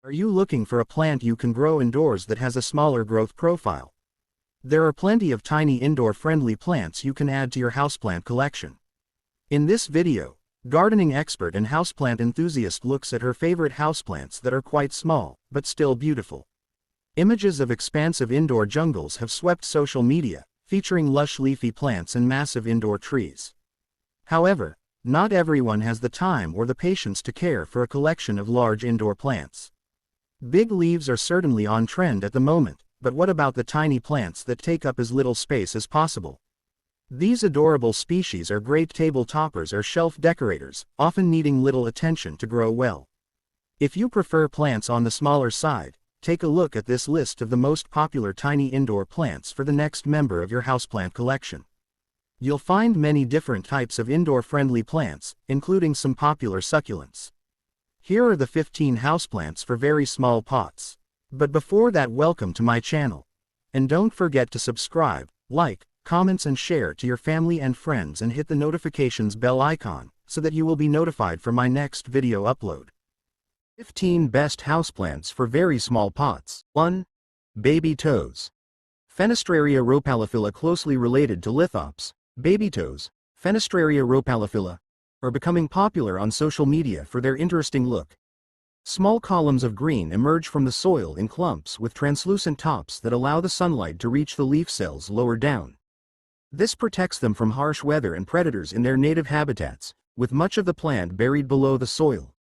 Are you looking for a plant you can grow indoors that has a smaller growth profile? There are plenty of tiny indoor-friendly plants you can add to your houseplant collection. In this video, gardening expert and houseplant enthusiast looks at her favorite houseplants that are quite small, but still beautiful. Images of expansive indoor jungles have swept social media, featuring lush leafy plants and massive indoor trees. However, not everyone has the time or the patience to care for a collection of large indoor plants. Big leaves are certainly on trend at the moment, but what about the tiny plants that take up as little space as possible? These adorable species are great table toppers or shelf decorators, often needing little attention to grow well. If you prefer plants on the smaller side, take a look at this list of the most popular tiny indoor plants for the next member of your houseplant collection. You'll find many different types of indoor-friendly plants, including some popular succulents. Here are the 15 houseplants for very small pots. But before that, welcome to my channel. And don't forget to subscribe, like, comments and share to your family and friends, and hit the notifications bell icon, so that you will be notified for my next video upload. 15 Best Houseplants for Very Small Pots. 1. Baby Toes. Fenestraria rhopalaphylla. Closely related to lithops, baby toes, Fenestraria rhopalaphylla, are becoming popular on social media for their interesting look. Small columns of green emerge from the soil in clumps with translucent tops that allow the sunlight to reach the leaf cells lower down. This protects them from harsh weather and predators in their native habitats, with much of the plant buried below the soil.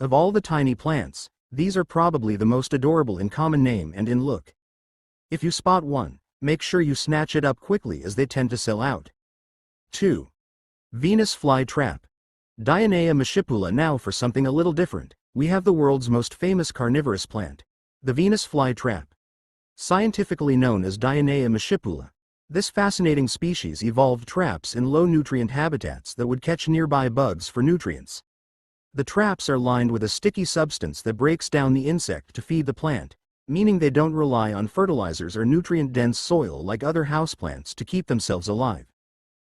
Of all the tiny plants, these are probably the most adorable in common name and in look. If you spot one, make sure you snatch it up quickly, as they tend to sell out. 2. Venus flytrap. Dionea machipula. Now for something a little different, we have the world's most famous carnivorous plant, the Venus flytrap. Scientifically known as Dionea machipula, this fascinating species evolved traps in low-nutrient habitats that would catch nearby bugs for nutrients. The traps are lined with a sticky substance that breaks down the insect to feed the plant, meaning they don't rely on fertilizers or nutrient-dense soil like other houseplants to keep themselves alive.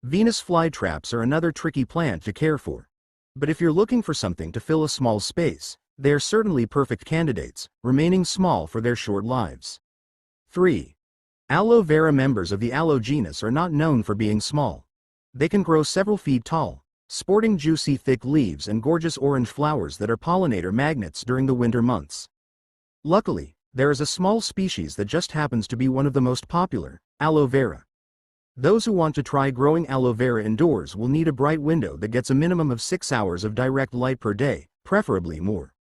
Venus flytraps are another tricky plant to care for. But if you're looking for something to fill a small space, they are certainly perfect candidates, remaining small for their short lives. 3. Aloe vera. Members of the aloe genus are not known for being small. They can grow several feet tall, sporting juicy thick leaves and gorgeous orange flowers that are pollinator magnets during the winter months. Luckily, there is a small species that just happens to be one of the most popular, aloe vera. Those who want to try growing aloe vera indoors will need a bright window that gets a minimum of 6 hours of direct light per day, preferably more.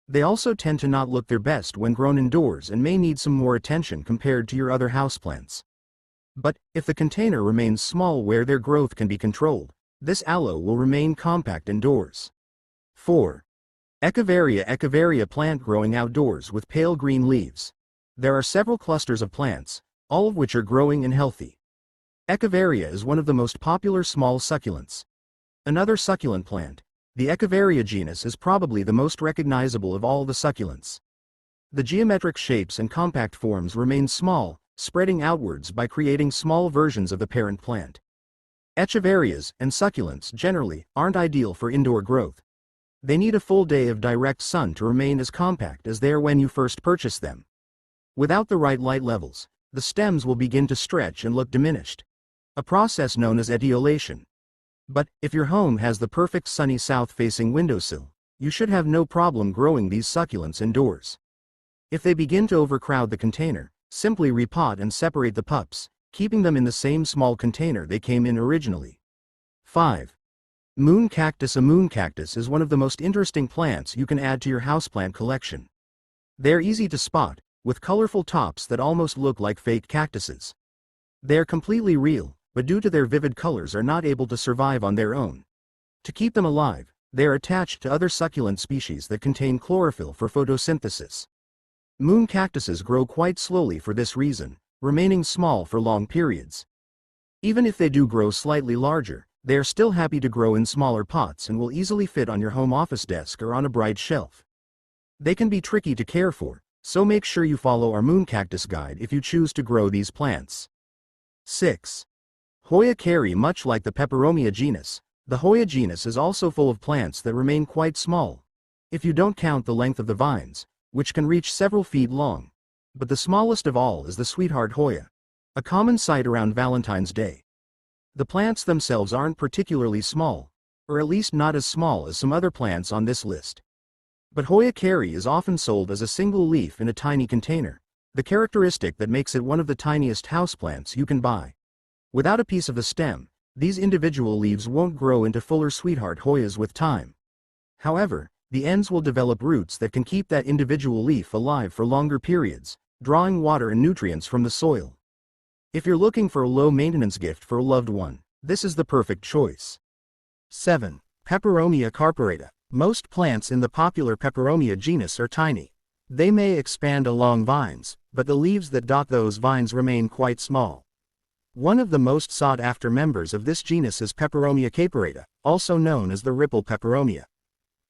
They also tend to not look their best when grown indoors and may need some more attention compared to your other houseplants. But, if the container remains small where their growth can be controlled, this aloe will remain compact indoors. 4. Echeveria. Echeveria plant growing outdoors with pale green leaves. There are several clusters of plants, all of which are growing and healthy. Echeveria is one of the most popular small succulents. Another succulent plant, the Echeveria genus, is probably the most recognizable of all the succulents. The geometric shapes and compact forms remain small, spreading outwards by creating small versions of the parent plant. Echeverias and succulents generally aren't ideal for indoor growth. They need a full day of direct sun to remain as compact as they are when you first purchase them. Without the right light levels, the stems will begin to stretch and look diminished, a process known as etiolation. But, if your home has the perfect sunny south-facing windowsill, you should have no problem growing these succulents indoors. If they begin to overcrowd the container, simply repot and separate the pups, keeping them in the same small container they came in originally. 5. Moon cactus. A moon cactus is one of the most interesting plants you can add to your houseplant collection. They're easy to spot, with colorful tops that almost look like fake cactuses. They are completely real, but due to their vivid colors are not able to survive on their own. To keep them alive, they are attached to other succulent species that contain chlorophyll for photosynthesis. Moon cactuses grow quite slowly for this reason, remaining small for long periods. Even if they do grow slightly larger, they are still happy to grow in smaller pots and will easily fit on your home office desk or on a bright shelf. They can be tricky to care for, so make sure you follow our moon cactus guide if you choose to grow these plants. 6. Hoya carry. Much like the Peperomia genus, the Hoya genus is also full of plants that remain quite small. If you don't count the length of the vines, which can reach several feet long. But the smallest of all is the sweetheart Hoya, a common sight around Valentine's Day. The plants themselves aren't particularly small, or at least not as small as some other plants on this list. But Hoya carry is often sold as a single leaf in a tiny container, the characteristic that makes it one of the tiniest houseplants you can buy. Without a piece of the stem, these individual leaves won't grow into fuller sweetheart Hoyas with time. However, the ends will develop roots that can keep that individual leaf alive for longer periods, drawing water and nutrients from the soil. If you're looking for a low-maintenance gift for a loved one, this is the perfect choice. 7. Peperomia carpurata. Most plants in the popular Peperomia genus are tiny. They may expand along vines, but the leaves that dot those vines remain quite small. One of the most sought-after members of this genus is Peperomia caperata, also known as the ripple peperomia.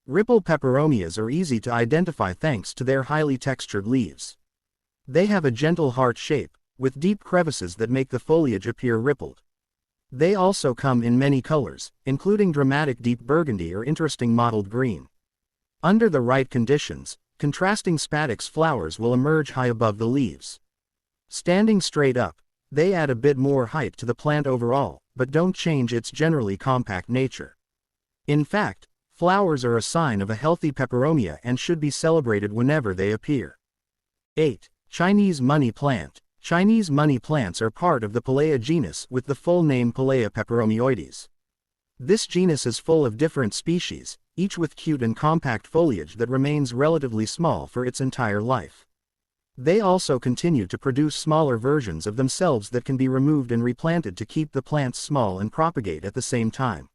Ripple peperomias are easy to identify thanks to their highly textured leaves. They have a gentle heart shape, with deep crevices that make the foliage appear rippled. They also come in many colors, including dramatic deep burgundy or interesting mottled green. Under the right conditions, contrasting spadix flowers will emerge high above the leaves. Standing straight up, they add a bit more height to the plant overall, but don't change its generally compact nature. In fact, flowers are a sign of a healthy peperomia and should be celebrated whenever they appear. 8. Chinese money plant. Chinese money plants are part of the Pelea genus with the full name Pelea peperomioides. This genus is full of different species, each with cute and compact foliage that remains relatively small for its entire life. They also continue to produce smaller versions of themselves that can be removed and replanted to keep the plants small and propagate at the same time.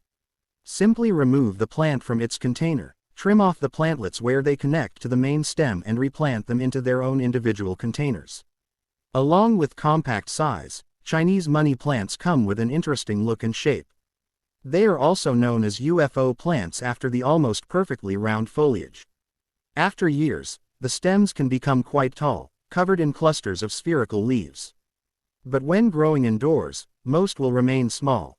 Simply remove the plant from its container, trim off the plantlets where they connect to the main stem and replant them into their own individual containers. Along with compact size, Chinese money plants come with an interesting look and shape. They are also known as UFO plants after the almost perfectly round foliage. After years, the stems can become quite tall, covered in clusters of spherical leaves. But when growing indoors, most will remain small.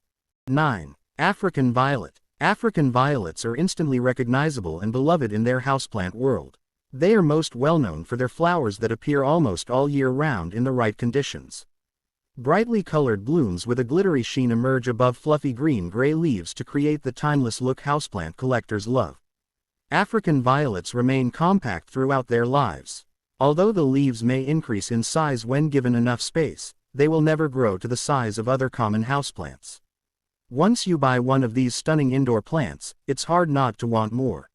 9. African violet. African violets are instantly recognizable and beloved in their houseplant world. They are most well known for their flowers that appear almost all year round in the right conditions. Brightly colored blooms with a glittery sheen emerge above fluffy green-gray leaves to create the timeless look houseplant collectors love. African violets remain compact throughout their lives. Although the leaves may increase in size when given enough space, they will never grow to the size of other common houseplants. Once you buy one of these stunning indoor plants, it's hard not to want more.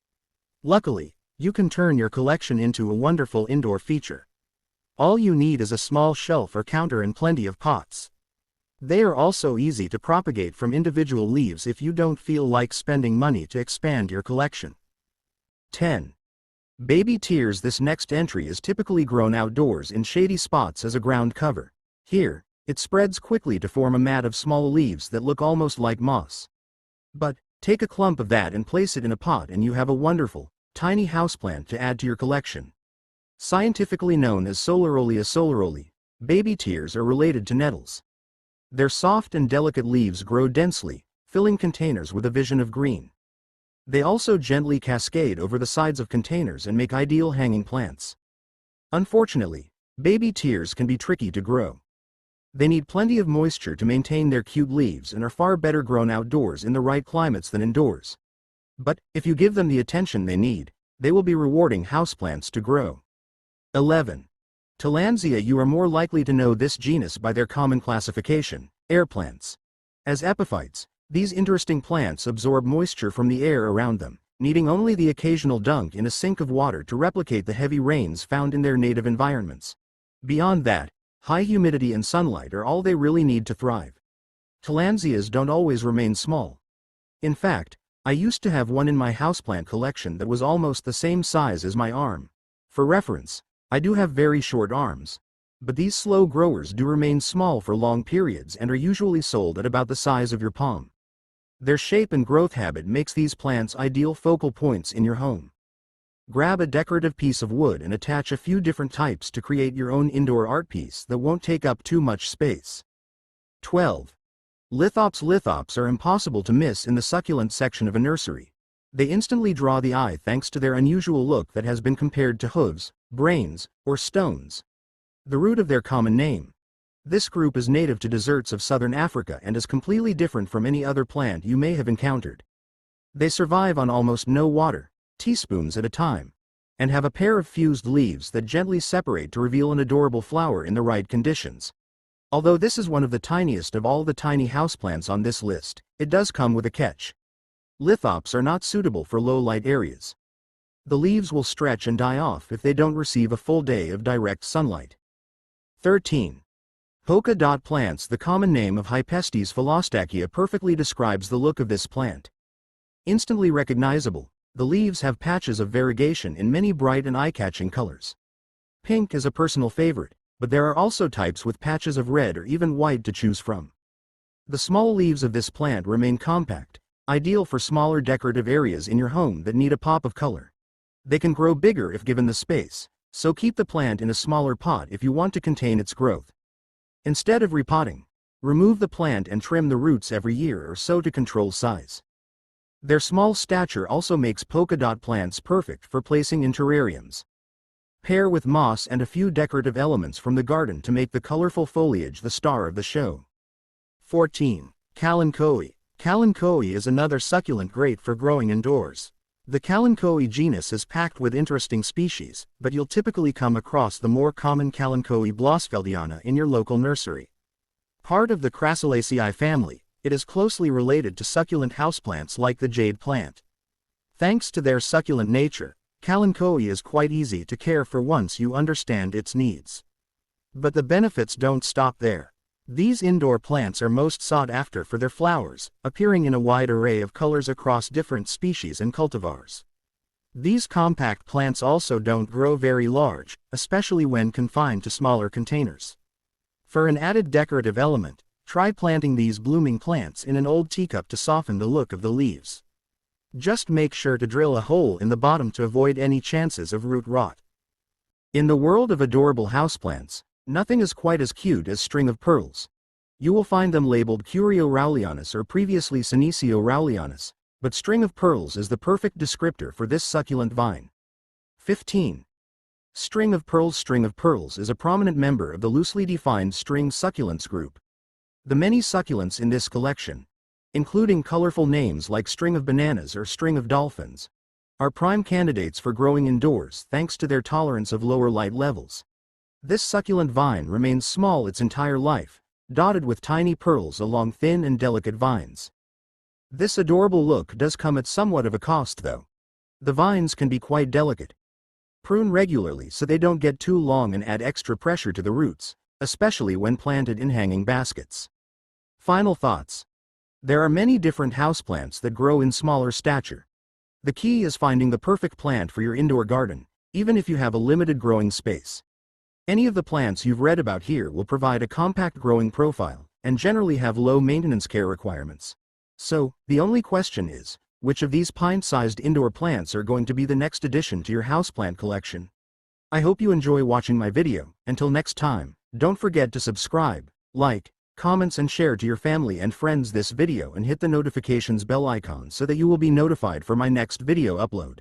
Luckily, you can turn your collection into a wonderful indoor feature. All you need is a small shelf or counter and plenty of pots. They are also easy to propagate from individual leaves if you don't feel like spending money to expand your collection. 10. Baby tears. This next entry is typically grown outdoors in shady spots as a ground cover. Here, it spreads quickly to form a mat of small leaves that look almost like moss. But, take a clump of that and place it in a pot and you have a wonderful, tiny houseplant to add to your collection. Scientifically known as Solariolea solaroli, baby tears are related to nettles. Their soft and delicate leaves grow densely, filling containers with a vision of green. They also gently cascade over the sides of containers and make ideal hanging plants. Unfortunately, baby tears can be tricky to grow. They need plenty of moisture to maintain their cute leaves and are far better grown outdoors in the right climates than indoors. But, if you give them the attention they need, they will be rewarding houseplants to grow. 11. Tillandsia. You are more likely to know this genus by their common classification, air plants. As epiphytes, these interesting plants absorb moisture from the air around them, needing only the occasional dunk in a sink of water to replicate the heavy rains found in their native environments. Beyond that, high humidity and sunlight are all they really need to thrive. Tillandsias don't always remain small. In fact, I used to have one in my houseplant collection that was almost the same size as my arm. For reference, I do have very short arms. But these slow growers do remain small for long periods and are usually sold at about the size of your palm. Their shape and growth habit makes these plants ideal focal points in your home. Grab a decorative piece of wood and attach a few different types to create your own indoor art piece that won't take up too much space. 12. Lithops. Lithops are impossible to miss in the succulent section of a nursery. They instantly draw the eye thanks to their unusual look that has been compared to hooves, brains, or stones. The root of their common name. This group is native to deserts of southern Africa and is completely different from any other plant you may have encountered. They survive on almost no water, teaspoons at a time, and have a pair of fused leaves that gently separate to reveal an adorable flower in the right conditions. Although this is one of the tiniest of all the tiny houseplants on this list, it does come with a catch. Lithops are not suitable for low-light areas. The leaves will stretch and die off if they don't receive a full day of direct sunlight. 13. Polka dot plants. The common name of Hypestes philostachya perfectly describes the look of this plant. Instantly recognizable, the leaves have patches of variegation in many bright and eye-catching colors. Pink is a personal favorite, but there are also types with patches of red or even white to choose from. The small leaves of this plant remain compact, ideal for smaller decorative areas in your home that need a pop of color. They can grow bigger if given the space, so keep the plant in a smaller pot if you want to contain its growth. Instead of repotting, remove the plant and trim the roots every year or so to control size. Their small stature also makes polka dot plants perfect for placing in terrariums. Pair with moss and a few decorative elements from the garden to make the colorful foliage the star of the show. 14. Kalanchoe. Kalanchoe is another succulent great for growing indoors. The Kalanchoe genus is packed with interesting species, but you'll typically come across the more common Kalanchoe blossfeldiana in your local nursery. Part of the Crassulaceae family, it is closely related to succulent houseplants like the jade plant. Thanks to their succulent nature, Kalanchoe is quite easy to care for once you understand its needs. But the benefits don't stop there. These indoor plants are most sought after for their flowers, appearing in a wide array of colors across different species and cultivars. These compact plants also don't grow very large, especially when confined to smaller containers. For an added decorative element, try planting these blooming plants in an old teacup to soften the look of the leaves. Just make sure to drill a hole in the bottom to avoid any chances of root rot. In the world of adorable houseplants, nothing is quite as cute as string of pearls. You will find them labeled Curio raulianus or previously Senecio raulianus, but string of pearls is the perfect descriptor for this succulent vine. 15. String of pearls. String of pearls is a prominent member of the loosely defined string succulents group. The many succulents in this collection, including colorful names like string of bananas or string of dolphins, are prime candidates for growing indoors thanks to their tolerance of lower light levels. This succulent vine remains small its entire life, dotted with tiny pearls along thin and delicate vines. This adorable look does come at somewhat of a cost though. The vines can be quite delicate. Prune regularly so they don't get too long and add extra pressure to the roots, especially when planted in hanging baskets. Final thoughts. There are many different houseplants that grow in smaller stature. The key is finding the perfect plant for your indoor garden, even if you have a limited growing space. Any of the plants you've read about here will provide a compact growing profile, and generally have low maintenance care requirements. So, the only question is, which of these pint-sized indoor plants are going to be the next addition to your houseplant collection? I hope you enjoy watching my video. Until next time, don't forget to subscribe, like, comments and share to your family and friends this video and hit the notifications bell icon so that you will be notified for my next video upload.